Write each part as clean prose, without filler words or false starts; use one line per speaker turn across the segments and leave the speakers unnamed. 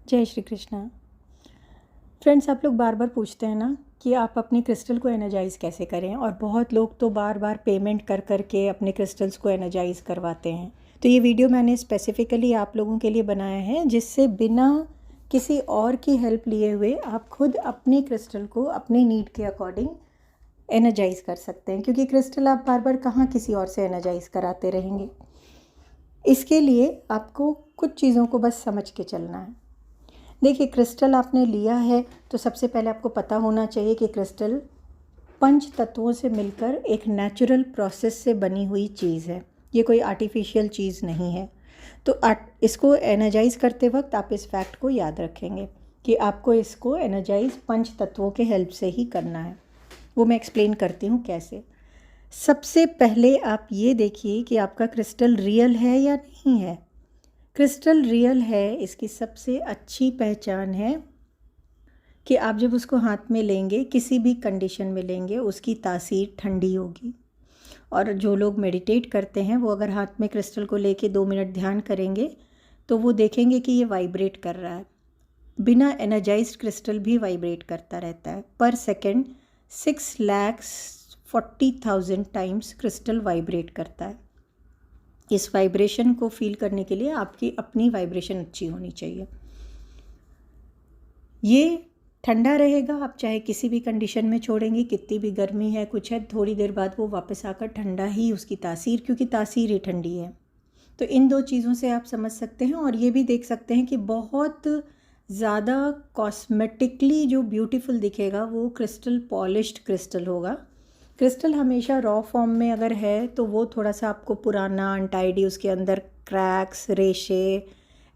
जय श्री कृष्णा। फ्रेंड्स, आप लोग बार बार पूछते हैं ना कि आप अपने क्रिस्टल को एनर्जाइज़ कैसे करें, और बहुत लोग तो बार बार पेमेंट कर कर के अपने क्रिस्टल्स को एनर्जाइज़ करवाते हैं। तो ये वीडियो मैंने स्पेसिफ़िकली आप लोगों के लिए बनाया है, जिससे बिना किसी और की हेल्प लिए हुए आप खुद अपने क्रिस्टल को अपने नीड के अकॉर्डिंग एनर्जाइज़ कर सकते हैं, क्योंकि क्रिस्टल आप बार बार कहाँ किसी और से एनर्जाइज़ कराते रहेंगे। इसके लिए आपको कुछ चीज़ों को बस समझ के चलना है। देखिए, क्रिस्टल आपने लिया है तो सबसे पहले आपको पता होना चाहिए कि क्रिस्टल पंच तत्वों से मिलकर एक नेचुरल प्रोसेस से बनी हुई चीज़ है। ये कोई आर्टिफिशियल चीज़ नहीं है। तो इसको एनर्जाइज़ करते वक्त आप इस फैक्ट को याद रखेंगे कि आपको इसको एनर्जाइज़ पंच तत्वों के हेल्प से ही करना है। वो मैं एक्सप्लेन करती हूँ कैसे। सबसे पहले आप ये देखिए कि आपका क्रिस्टल रियल है या नहीं है। क्रिस्टल रियल है, इसकी सबसे अच्छी पहचान है कि आप जब उसको हाथ में लेंगे, किसी भी कंडीशन में लेंगे, उसकी तासीर ठंडी होगी। और जो लोग मेडिटेट करते हैं वो अगर हाथ में क्रिस्टल को लेके 2 मिनट ध्यान करेंगे तो वो देखेंगे कि ये वाइब्रेट कर रहा है। बिना एनर्जाइज्ड क्रिस्टल भी वाइब्रेट करता रहता है। पर सेकेंड 6,40,000 टाइम्स क्रिस्टल वाइब्रेट करता है। इस वाइब्रेशन को फील करने के लिए आपकी अपनी वाइब्रेशन अच्छी होनी चाहिए। ये ठंडा रहेगा, आप चाहे किसी भी कंडीशन में छोड़ेंगे, कितनी भी गर्मी है कुछ है, थोड़ी देर बाद वो वापस आकर ठंडा ही उसकी तासीर, क्योंकि तासीर ही ठंडी है। तो इन दो चीज़ों से आप समझ सकते हैं। और ये भी देख सकते हैं कि बहुत ज़्यादा कॉस्मेटिकली जो ब्यूटीफुल दिखेगा वो क्रिस्टल पॉलिश्ड क्रिस्टल होगा। क्रिस्टल हमेशा रॉ फॉर्म में अगर है तो वो थोड़ा सा आपको पुराना, अनटाइडी, उसके अंदर क्रैक्स, रेशे,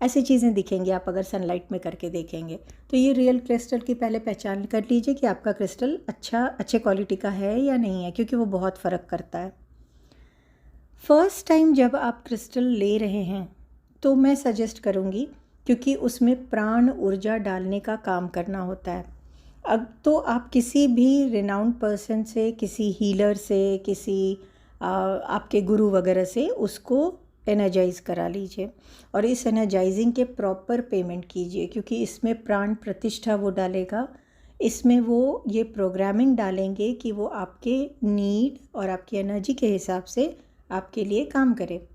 ऐसी चीज़ें दिखेंगी आप अगर सनलाइट में करके देखेंगे। तो ये रियल क्रिस्टल की पहले पहचान कर लीजिए कि आपका क्रिस्टल अच्छे क्वालिटी का है या नहीं है, क्योंकि वो बहुत फ़र्क करता है। फर्स्ट टाइम जब आप क्रिस्टल ले रहे हैं तो मैं सजेस्ट करूँगी, क्योंकि उसमें प्राण ऊर्जा डालने का काम करना होता है। अब तो आप किसी भी रिनाउंड पर्सन से, किसी हीलर से, किसी आपके गुरु वगैरह से उसको एनर्जाइज़ करा लीजिए, और इस एनर्जाइजिंग के प्रॉपर पेमेंट कीजिए, क्योंकि इसमें प्राण प्रतिष्ठा वो डालेगा। इसमें वो ये प्रोग्रामिंग डालेंगे कि वो आपके नीड और आपकी एनर्जी के हिसाब से आपके लिए काम करे।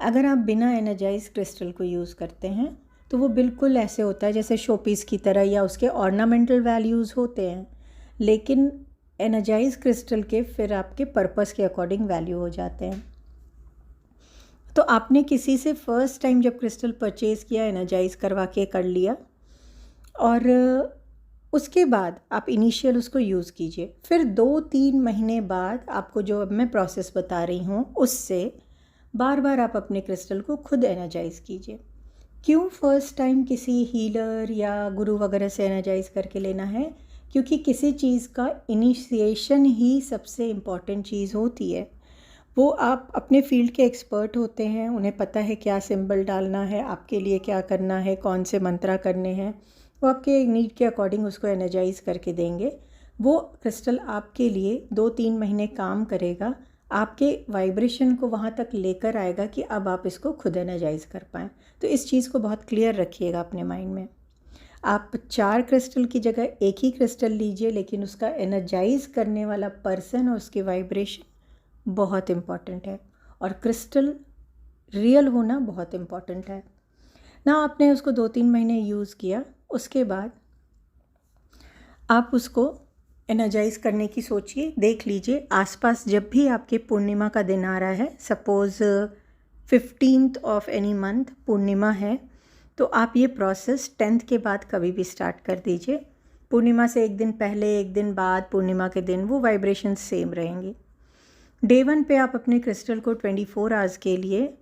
अगर आप बिना एनर्जाइज क्रिस्टल को यूज़ करते हैं तो वो बिल्कुल ऐसे होता है जैसे शोपीस की तरह, या उसके ऑर्नामेंटल वैल्यूज़ होते हैं, लेकिन एनर्जाइज क्रिस्टल के फिर आपके पर्पस के अकॉर्डिंग वैल्यू हो जाते हैं। तो आपने किसी से फर्स्ट टाइम जब क्रिस्टल परचेज़ किया, एनर्जाइज करवा के कर लिया, और उसके बाद आप इनिशियल उसको यूज़ कीजिए। फिर 2-3 महीने बाद आपको जो अब मैं प्रोसेस बता रही हूँ उससे बार बार आप अपने क्रिस्टल को खुद एनर्जाइज़ कीजिए। क्यों फर्स्ट टाइम किसी हीलर या गुरु वगैरह से एनर्जाइज़ करके लेना है? क्योंकि किसी चीज़ का इनिशिएशन ही सबसे इम्पॉर्टेंट चीज़ होती है। वो आप अपने फील्ड के एक्सपर्ट होते हैं, उन्हें पता है क्या सिंबल डालना है, आपके लिए क्या करना है, कौन से मंत्रा करने हैं। वो आपके नीड के अकॉर्डिंग उसको एनर्जाइज़ करके देंगे। वो क्रिस्टल आपके लिए 2-3 महीने काम करेगा, आपके वाइब्रेशन को वहाँ तक लेकर आएगा कि अब आप इसको खुद एनर्जाइज़ कर पाएँ। तो इस चीज़ को बहुत क्लियर रखिएगा अपने माइंड में। आप 4 क्रिस्टल की जगह एक ही क्रिस्टल लीजिए, लेकिन उसका एनर्जाइज़ करने वाला पर्सन और उसकी वाइब्रेशन बहुत इम्पॉर्टेंट है, और क्रिस्टल रियल होना बहुत इम्पॉर्टेंट है ना। आपने उसको 2-3 महीने यूज़ किया, उसके बाद आप उसको एनर्जाइज़ करने की सोचिए। देख लीजिए आसपास जब भी आपके पूर्णिमा का दिन आ रहा है, suppose 15th of any month पूर्णिमा है, तो आप ये प्रोसेस 10th के बाद कभी भी स्टार्ट कर दीजिए। पूर्णिमा से एक दिन पहले, एक दिन बाद, पूर्णिमा के दिन वो वाइब्रेशन सेम रहेंगी। डे 1 पे आप अपने क्रिस्टल को 24 आवर्स के लिए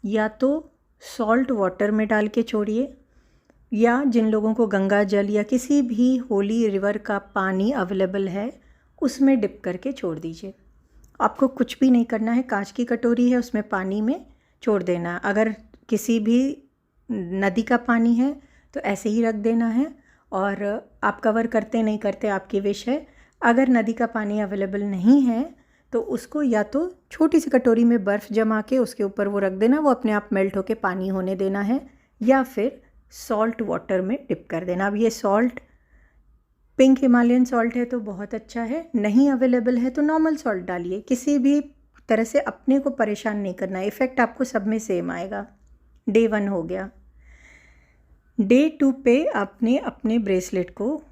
या तो सॉल्ट वाटर में डाल के छोड़िए, या जिन लोगों को गंगा जल या किसी भी होली रिवर का पानी अवेलेबल है उसमें डिप करके छोड़ दीजिए। आपको कुछ भी नहीं करना है। कांच की कटोरी है, उसमें पानी में छोड़ देना है। अगर किसी भी नदी का पानी है तो ऐसे ही रख देना है, और आप कवर करते नहीं करते आपकी विश है। अगर नदी का पानी अवेलेबल नहीं है तो उसको या तो छोटी सी कटोरी में बर्फ़ जमा के उसके ऊपर वो रख देना, वो अपने आप मेल्ट होके पानी होने देना है, या फिर सॉल्ट वाटर में डिप कर देना। अब ये सॉल्ट पिंक हिमालयन सॉल्ट है तो बहुत अच्छा है, नहीं अवेलेबल है तो नॉर्मल सॉल्ट डालिए। किसी भी तरह से अपने को परेशान नहीं करना है, इफ़ेक्ट आपको सब में सेम आएगा। डे 1 हो गया। डे 2 पे आपने अपने ब्रेसलेट को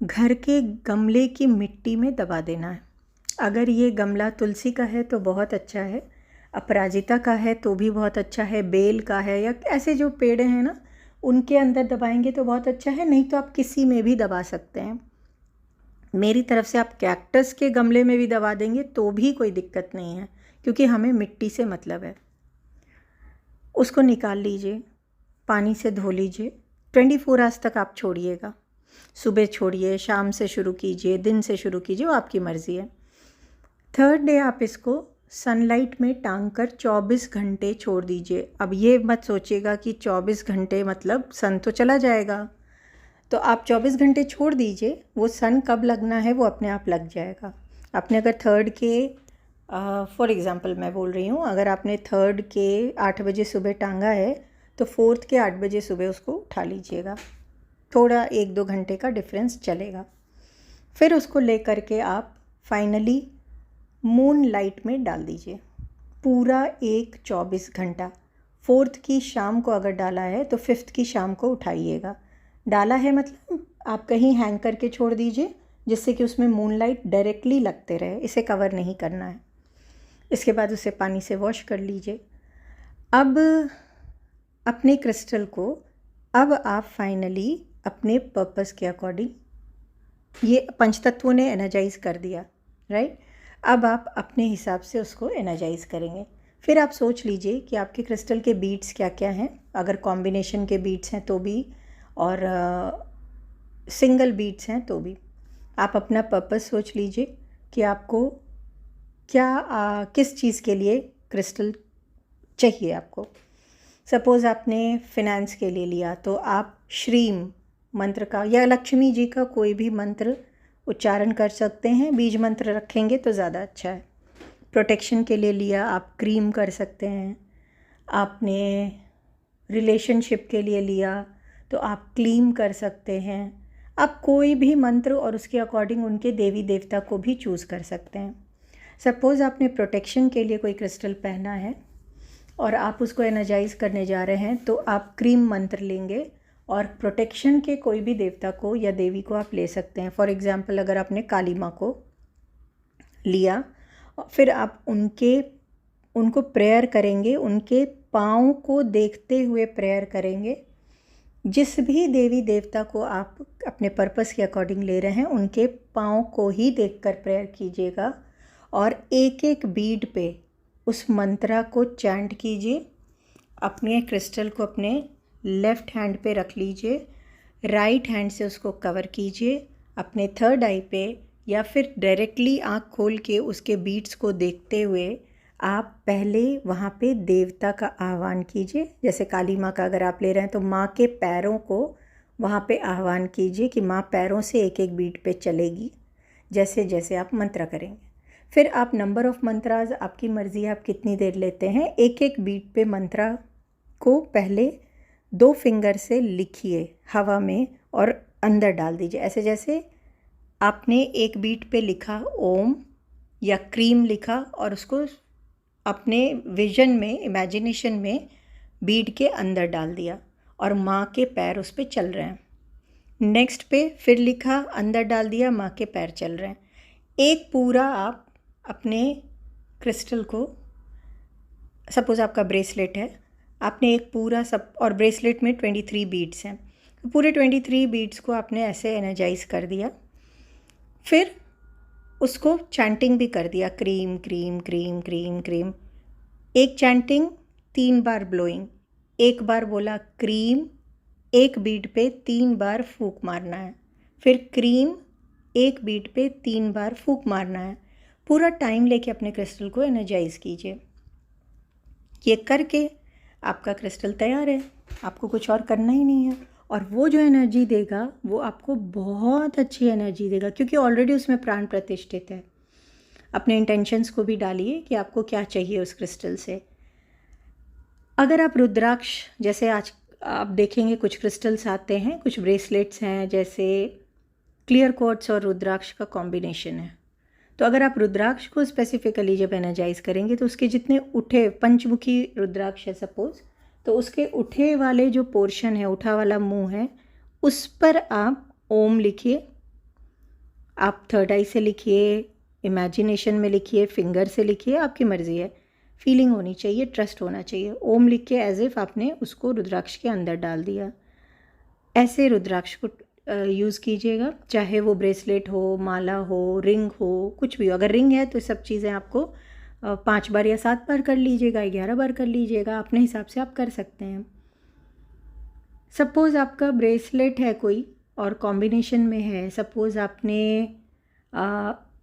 घर के गमले की मिट्टी में दबा देना है। अगर ये गमला तुलसी का है तो बहुत अच्छा है, अपराजिता का है तो भी बहुत अच्छा है, बेल का है या ऐसे जो पेड़ हैं ना उनके अंदर दबाएंगे तो बहुत अच्छा है, नहीं तो आप किसी में भी दबा सकते हैं। मेरी तरफ से आप कैक्टस के गमले में भी दबा देंगे तो भी कोई दिक्कत नहीं है, क्योंकि हमें मिट्टी से मतलब है। उसको निकाल लीजिए, पानी से धो लीजिए। 24 आवर्स तक आप छोड़िएगा, सुबह छोड़िए, शाम से शुरू कीजिए, दिन से शुरू कीजिए, वो आपकी मर्ज़ी है। 3rd डे आप इसको सनलाइट में टांग कर 24 घंटे छोड़ दीजिए। अब ये मत सोचिएगा कि 24 घंटे मतलब सन तो चला जाएगा, तो आप 24 घंटे छोड़ दीजिए। वो सन कब लगना है वो अपने आप लग जाएगा। आपने अगर 3rd के फॉर एग्ज़ाम्पल मैं बोल रही हूँ, अगर आपने 3rd के 8 बजे सुबह टांगा है तो 4th के 8 बजे सुबह उसको उठा लीजिएगा। थोड़ा 1-2 घंटे का डिफरेंस चलेगा। फिर उसको ले करके आप फाइनली मून लाइट में डाल दीजिए पूरा एक 24 घंटा। 4th की शाम को अगर डाला है तो 5th की शाम को उठाइएगा। डाला है मतलब आप कहीं हैंग करके छोड़ दीजिए, जिससे कि उसमें मूनलाइट डायरेक्टली लगते रहे, इसे कवर नहीं करना है। इसके बाद उसे पानी से वॉश कर लीजिए। अब अपने क्रिस्टल को अब आप फाइनली अपने पर्पस के अकॉर्डिंग, ये पंचतत्वों ने एनर्जाइज कर दिया, राइट। अब आप अपने हिसाब से उसको एनर्जाइज करेंगे। फिर आप सोच लीजिए कि आपके क्रिस्टल के बीट्स क्या क्या हैं। अगर कॉम्बिनेशन के बीट्स हैं तो भी, और सिंगल बीट्स हैं तो भी। आप अपना पर्पस सोच लीजिए कि आपको क्या किस चीज़ के लिए क्रिस्टल चाहिए आपको। सपोज़ आपने फिनेंस के लिए लिया तो आप श्रीम मंत्र का या लक्ष्मी जी का कोई भी मंत्र उच्चारण कर सकते हैं। बीज मंत्र रखेंगे तो ज़्यादा अच्छा है। प्रोटेक्शन के लिए लिया आप क्रीम कर सकते हैं। आपने रिलेशनशिप के लिए लिया तो आप क्लीम कर सकते हैं। आप कोई भी मंत्र और उसके अकॉर्डिंग उनके देवी देवता को भी चूज़ कर सकते हैं। सपोज़ आपने प्रोटेक्शन के लिए कोई क्रिस्टल पहना है और आप उसको एनर्जाइज करने जा रहे हैं तो आप क्रीम मंत्र लेंगे और प्रोटेक्शन के कोई भी देवता को या देवी को आप ले सकते हैं। फॉर एग्ज़ाम्पल अगर आपने काली माँ को लिया, फिर आप उनको प्रेयर करेंगे, उनके पाँव को देखते हुए प्रेयर करेंगे। जिस भी देवी देवता को आप अपने पर्पस के अकॉर्डिंग ले रहे हैं उनके पाँव को ही देखकर प्रेयर कीजिएगा और एक एक बीड पे उस मंत्रा को चैंट कीजिए। अपने क्रिस्टल को अपने लेफ़्ट हैंड पे रख लीजिए, राइट हैंड से उसको कवर कीजिए अपने 3rd आई पे, या फिर डायरेक्टली आँख खोल के उसके बीट्स को देखते हुए आप पहले वहाँ पे देवता का आह्वान कीजिए। जैसे काली माँ का अगर आप ले रहे हैं तो माँ के पैरों को वहाँ पे आह्वान कीजिए कि माँ पैरों से एक एक बीट पे चलेगी, जैसे जैसे आप मंत्र करेंगे। फिर आप नंबर ऑफ़ मंत्राज आपकी मर्ज़ी है, आप कितनी देर लेते हैं। एक एक बीट पे मंत्रा को पहले 2 फिंगर से लिखिए हवा में और अंदर डाल दीजिए। ऐसे जैसे आपने एक बीट पे लिखा ओम या क्रीम लिखा और उसको अपने विजन में, इमेजिनेशन में बीड के अंदर डाल दिया और माँ के पैर उस पर चल रहे हैं। नेक्स्ट पे फिर लिखा, अंदर डाल दिया, माँ के पैर चल रहे हैं। एक पूरा आप अपने क्रिस्टल को, सपोज़ आपका ब्रेसलेट है, आपने एक पूरा सब, और ब्रेसलेट में 23 बीड्स हैं, तो पूरे 23 बीड्स को आपने ऐसे एनर्जाइज कर दिया। फिर उसको चैंटिंग भी कर दिया, cream cream cream cream cream. एक चैंटिंग 3 बार ब्लोइंग, एक बार बोला क्रीम, एक बीट पे 3 बार फूंक मारना है, फिर क्रीम एक बीट पे 3 बार फूंक मारना है। पूरा टाइम लेके अपने क्रिस्टल को एनर्जाइज कीजिए। ये करके आपका क्रिस्टल तैयार है, आपको कुछ और करना ही नहीं है। और वो जो एनर्जी देगा वो आपको बहुत अच्छी एनर्जी देगा, क्योंकि ऑलरेडी उसमें प्राण प्रतिष्ठित है। अपने इंटेंशंस को भी डालिए कि आपको क्या चाहिए उस क्रिस्टल से। अगर आप रुद्राक्ष, जैसे आप देखेंगे कुछ क्रिस्टल्स आते हैं, कुछ ब्रेसलेट्स हैं, जैसे क्लियर क्वार्ट्ज और रुद्राक्ष का कॉम्बिनेशन है। तो अगर आप रुद्राक्ष को स्पेसिफिकली जब एनर्जाइज करेंगे तो उसके जितने उठे, पंचमुखी रुद्राक्ष है सपोज, तो उसके उठे वाले जो पोर्शन है, उठा वाला मुंह है, उस पर आप ओम लिखिए। आप थर्ड आई से लिखिए, इमेजिनेशन में लिखिए, फिंगर से लिखिए, आपकी मर्ज़ी है। फीलिंग होनी चाहिए, ट्रस्ट होना चाहिए। ओम लिख के एज इफ़ आपने उसको रुद्राक्ष के अंदर डाल दिया। ऐसे रुद्राक्ष को यूज़ कीजिएगा, चाहे वो ब्रेसलेट हो, माला हो, रिंग हो, कुछ भी हो। अगर रिंग है तो सब चीज़ें आपको 5 बार या 7 बार कर लीजिएगा, 11 बार कर लीजिएगा, अपने हिसाब से आप कर सकते हैं। सपोज़ आपका ब्रेसलेट है कोई और कॉम्बिनेशन में है, सपोज़ आपने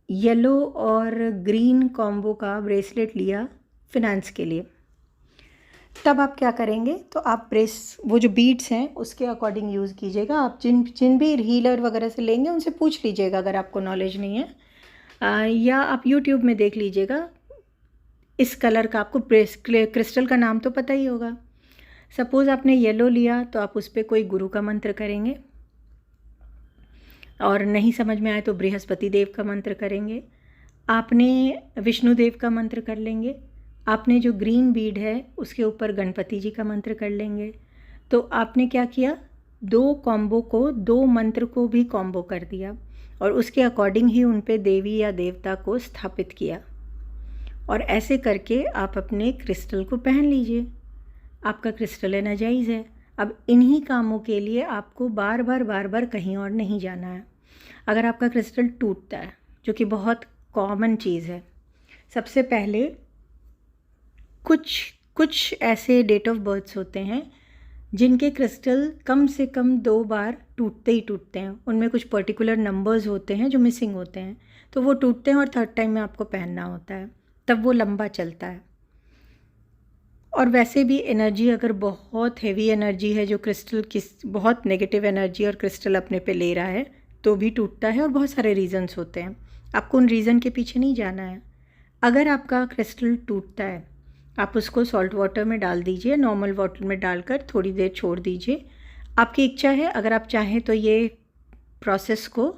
येलो और ग्रीन कॉम्बो का ब्रेसलेट लिया फिनेंस के लिए, तब आप क्या करेंगे, तो आप वो जो बीड्स हैं उसके अकॉर्डिंग यूज़ कीजिएगा। आप जिन भी हीलर वगैरह से लेंगे उनसे पूछ लीजिएगा अगर आपको नॉलेज नहीं है, या आप यूट्यूब में देख लीजिएगा। इस कलर का आपको क्रिस्टल का नाम तो पता ही होगा। सपोज़ आपने येलो लिया तो आप उस पर कोई गुरु का मंत्र करेंगे, और नहीं समझ में आए तो बृहस्पति देव का मंत्र करेंगे। आपने विष्णु देव का मंत्र कर लेंगे। आपने जो ग्रीन बीड है उसके ऊपर गणपति जी का मंत्र कर लेंगे। तो आपने क्या किया, 2 कॉम्बो को, 2 मंत्र को भी कॉम्बो कर दिया, और उसके अकॉर्डिंग ही उन पे देवी या देवता को स्थापित किया। और ऐसे करके आप अपने क्रिस्टल को पहन लीजिए, आपका क्रिस्टल एनर्जाइज है। अब इन्हीं कामों के लिए आपको बार बार कहीं और नहीं जाना है। अगर आपका क्रिस्टल टूटता है, जो कि बहुत कॉमन चीज़ है, सबसे पहले कुछ ऐसे डेट ऑफ बर्थ्स होते हैं जिनके क्रिस्टल कम से कम 2 बार टूटते ही टूटते हैं। उनमें कुछ पर्टिकुलर नंबर्स होते हैं जो मिसिंग होते हैं, तो वो टूटते हैं और थर्ड टाइम में आपको पहनना होता है, तब वो लंबा चलता है। और वैसे भी एनर्जी अगर बहुत हेवी एनर्जी है, जो क्रिस्टल बहुत नेगेटिव एनर्जी और क्रिस्टल अपने पे ले रहा है, तो भी टूटता है। और बहुत सारे रीज़न्स होते हैं, आपको उन रीज़न के पीछे नहीं जाना है। अगर आपका क्रिस्टल टूटता है, आप उसको सॉल्ट वाटर में डाल दीजिए, नॉर्मल वाटर में डालकर थोड़ी देर छोड़ दीजिए। आपकी इच्छा है, अगर आप चाहें तो ये प्रोसेस को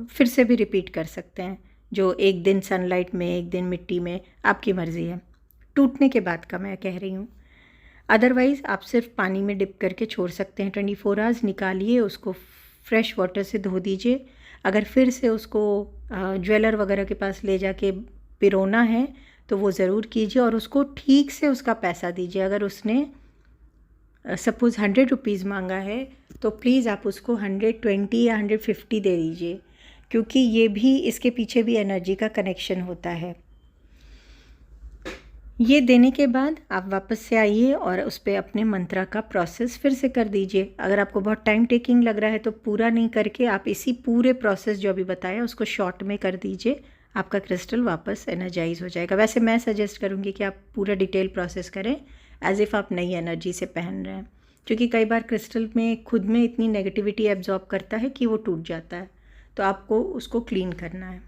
फिर से भी रिपीट कर सकते हैं, जो 1 दिन सनलाइट में, 1 दिन मिट्टी में, आपकी मर्ज़ी है। टूटने के बाद का मैं कह रही हूँ। अदरवाइज़ आप सिर्फ पानी में डिप करके छोड़ सकते हैं। 24 आवर्स निकालिए, उसको फ्रेश वाटर से धो दीजिए। अगर फिर से उसको ज्वेलर वगैरह के पास ले जाके पिरोना है तो वो ज़रूर कीजिए, और उसको ठीक से उसका पैसा दीजिए। अगर उसने सपोज़ 100 रुपीज़ मांगा है तो प्लीज़ आप उसको 120 या 150 दे दीजिए, क्योंकि ये भी, इसके पीछे भी एनर्जी का कनेक्शन होता है। ये देने के बाद आप वापस से आइए और उस पर अपने मंत्रा का प्रोसेस फिर से कर दीजिए। अगर आपको बहुत टाइम टेकिंग लग रहा है तो पूरा नहीं करके आप इसी पूरे प्रोसेस जो अभी बताया उसको शॉर्ट में कर दीजिए, आपका क्रिस्टल वापस एनर्जाइज हो जाएगा। वैसे मैं सजेस्ट करूँगी कि आप पूरा डिटेल प्रोसेस करें, एज इफ़ आप नई एनर्जी से पहन रहे हैं, क्योंकि कई बार क्रिस्टल में खुद में इतनी नेगेटिविटी एब्जॉर्ब करता है कि वो टूट जाता है, तो आपको उसको क्लीन करना है।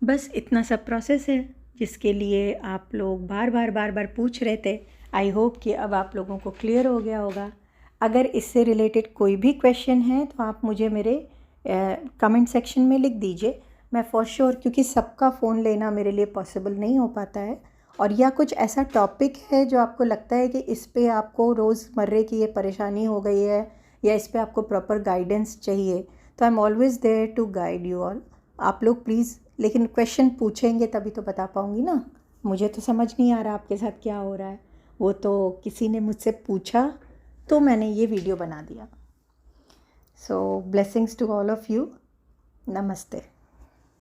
बस इतना सब प्रोसेस है जिसके लिए आप लोग बार बार पूछ रहे थे। आई होप कि अब आप लोगों को क्लियर हो गया होगा। अगर इससे रिलेटेड कोई भी क्वेश्चन है तो आप मुझे मेरे कमेंट सेक्शन में लिख दीजिए। मैं फॉर श्योर, क्योंकि सबका फ़ोन लेना मेरे लिए पॉसिबल नहीं हो पाता है, और या कुछ ऐसा टॉपिक है जो आपको लगता है कि इस पे आपको रोज़मर्रे की ये परेशानी हो गई है, या इस पे आपको प्रॉपर गाइडेंस चाहिए, तो I am always there to guide you all. आप लोग प्लीज़, लेकिन क्वेश्चन पूछेंगे तभी तो बता पाऊँगी ना। मुझे तो समझ नहीं आ रहा आपके साथ क्या हो रहा है, वो तो किसी ने मुझसे पूछा तो मैंने ये वीडियो बना दिया। So blessings to all of you. नमस्ते।